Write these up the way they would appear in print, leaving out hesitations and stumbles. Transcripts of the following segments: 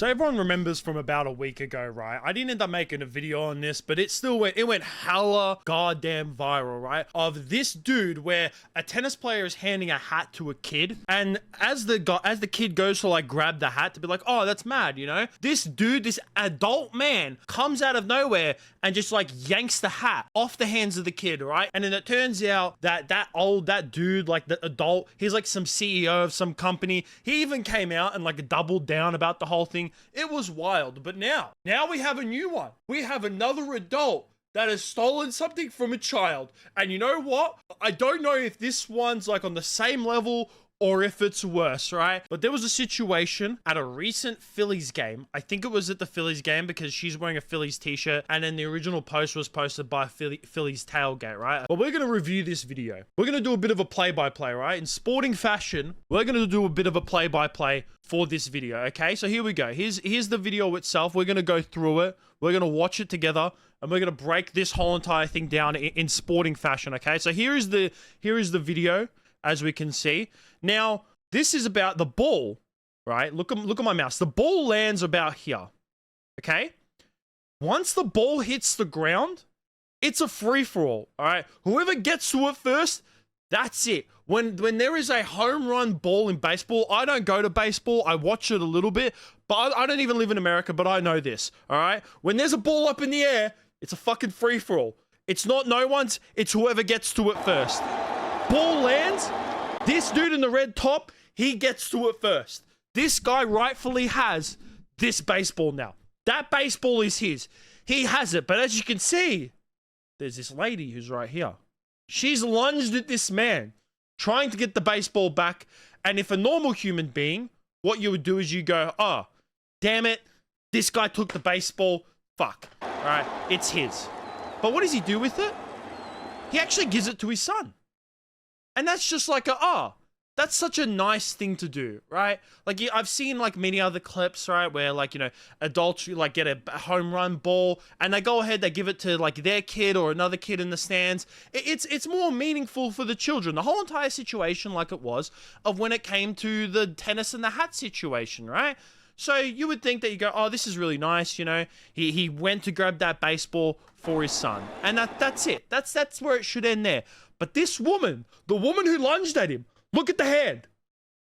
So everyone remembers from about a week ago, right? I didn't end up making a video on this, but it went hella goddamn viral, right? Of this dude where a tennis player is handing a hat to a kid, and as the kid goes to like grab the hat to be like, oh, that's mad, you know? This dude, this adult man, comes out of nowhere and just like yanks the hat off the hands of the kid, right? And then it turns out that that dude, like the adult, he's like some CEO of some company. He even came out and like doubled down about the whole thing. It was wild. But now we have a new one. We have another adult that has stolen something from a child. And you know what? I don't know if this one's like on the same level or if it's worse, right? But there was a situation at a recent Phillies game. I think it was at the Phillies game because she's wearing a Phillies t-shirt, and then the original post was posted by Phillies tailgate, right? But we're going to review this video. We're going to do a bit of a play-by-play, right? In sporting fashion, we're going to do a bit of a play-by-play for this video, okay? So here we go. Here's the video itself. We're going to go through it. We're going to watch it together, and we're going to break this whole entire thing down in sporting fashion, okay? So here is the video, as we can see. Now, this is about the ball, right? Look at my mouse. The ball lands about here, okay? Once the ball hits the ground, it's a free-for-all, all right? Whoever gets to it first, that's it. When there is a home run ball in baseball, I don't go to baseball. I watch it a little bit, but I don't even live in America, but I know this, all right? When there's a ball up in the air, it's a fucking free-for-all. It's not no one's, it's whoever gets to it first. Ball lands. This dude in the red top, he gets to it first. This guy rightfully has this baseball now. That baseball is his. He has it. But as you can see, there's this lady who's right here. She's lunged at this man, trying to get the baseball back. And if a normal human being, what you would do is you go, oh, damn it, this guy took the baseball. Fuck. All right, it's his. But what does he do with it? He actually gives it to his son. And that's just like that's such a nice thing to do, right? Like, I've seen like many other clips, right, where like, you know, adults like get a home run ball and they go ahead, they give it to like their kid or another kid in the stands. It's more meaningful for the children. The whole entire situation, like it was of when it came to the tennis and the hat situation, right? So you would think that you go, oh, this is really nice, you know. He went to grab that baseball for his son, and that's it. That's where it should end there. But this woman, the woman who lunged at him, look at the hand.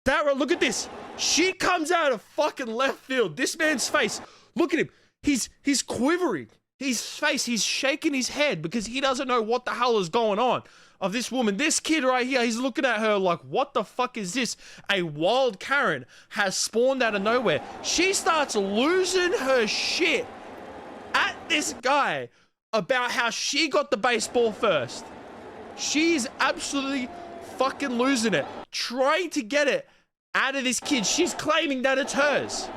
Look at this. She comes out of fucking left field. This man's face, look at him. He's quivering. His face, he's shaking his head because he doesn't know what the hell is going on. Of this woman, this kid right here, he's looking at her like, what the fuck is this? A wild Karen has spawned out of nowhere. She starts losing her shit at this guy about how she got the baseball first. She's absolutely fucking losing it, trying to get it out of this kid. She's claiming that it's hers.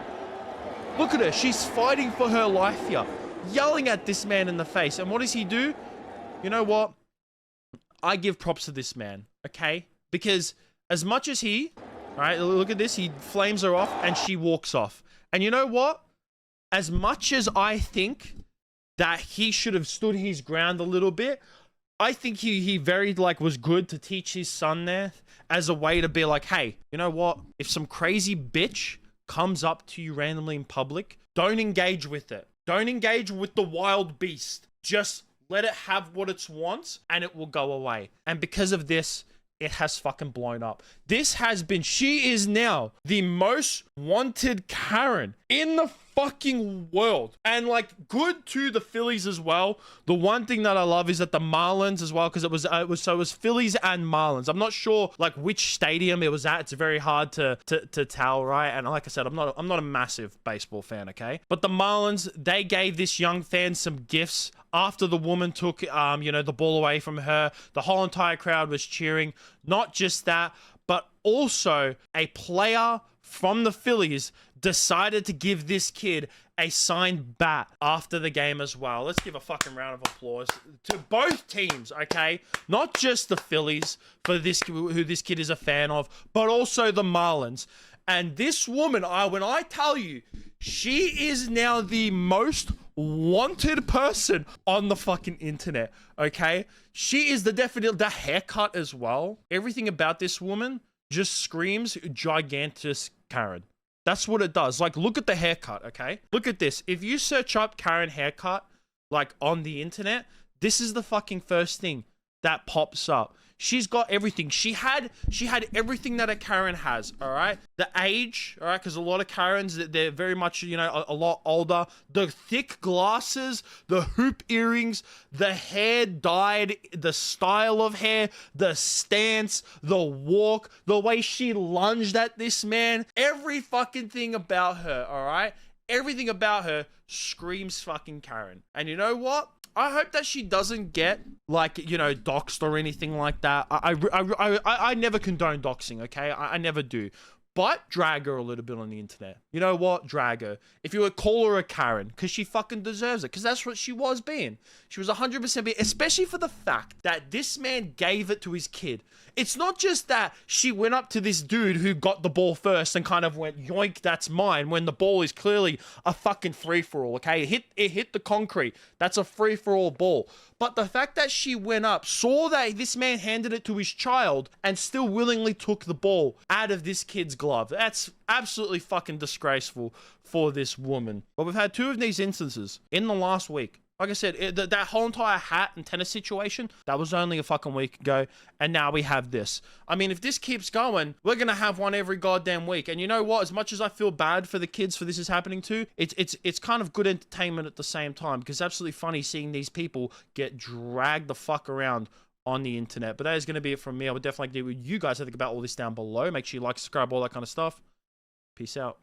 Look at her. She's fighting for her life here, yelling at this man in the face. And what does he do? You know what? I give props to this man, okay? Because as much as he, all right, look at this. He flames her off and she walks off. And you know what? As much as I think that he should have stood his ground a little bit, I think he very like was good to teach his son there as a way to be like, hey, you know what? If some crazy bitch comes up to you randomly in public, don't engage with it. Don't engage with the wild beast. Just let it have what it wants and it will go away. And because of this, it has fucking blown up. She is now the most wanted Karen in the fucking world. And like, good to the Phillies as well. The one thing that I love is that the Marlins as well, because it was Phillies and Marlins. I'm not sure like which stadium it was at. It's very hard to tell, right? And like I said, I'm not a massive baseball fan, okay? But the Marlins, they gave this young fan some gifts after the woman took you know, the ball away from her. The whole entire crowd was cheering. Not just that, but also a player from the Phillies decided to give this kid a signed bat after the game as well. Let's give a fucking round of applause to both teams, okay? Not just the Phillies for this, who this kid is a fan of, but also the Marlins. And this woman, when I tell you, she is now the most wanted person on the fucking internet, okay? She is the haircut as well. Everything about this woman just screams gigantic Karen. That's what it does. Like, look at the haircut, okay? Look at this. If you search up Karen haircut, like, on the internet, this is the fucking first thing that pops up. She's got everything. She had everything that a Karen has, all right? The age, all right? Because a lot of Karens, they're very much, you know, a lot older. The thick glasses, the hoop earrings, the hair dyed, the style of hair, the stance, the walk, the way she lunged at this man. Every fucking thing about her, all right? Everything about her screams fucking Karen. And you know what? I hope that she doesn't get, like, you know, doxxed or anything like that. I never condone doxing, okay? I never do. But drag her a little bit on the internet. You know what? Drag her. If you would call her a Karen, because she fucking deserves it. Because that's what she was being. She was 100% being, especially for the fact that this man gave it to his kid. It's not just that she went up to this dude who got the ball first and kind of went, yoink, that's mine, when the ball is clearly a fucking free-for-all, okay? It hit the concrete. That's a free-for-all ball. But the fact that she went up, saw that this man handed it to his child, and still willingly took the ball out of this kid's glove. That's absolutely fucking disgraceful for this woman. But we've had 2 of these instances in the last week. Like I said, that whole entire hat and tennis situation, that was only a fucking week ago, and now we have this. I mean, if this keeps going, we're gonna have one every goddamn week. And you know what? As much as I feel bad for the kids for this is happening to, it's kind of good entertainment at the same time, because it's absolutely funny seeing these people get dragged the fuck around on the internet. But that is gonna be it from me. I would definitely like to hear what you guys think about all this down below. Make sure you like, subscribe, all that kind of stuff. Peace out.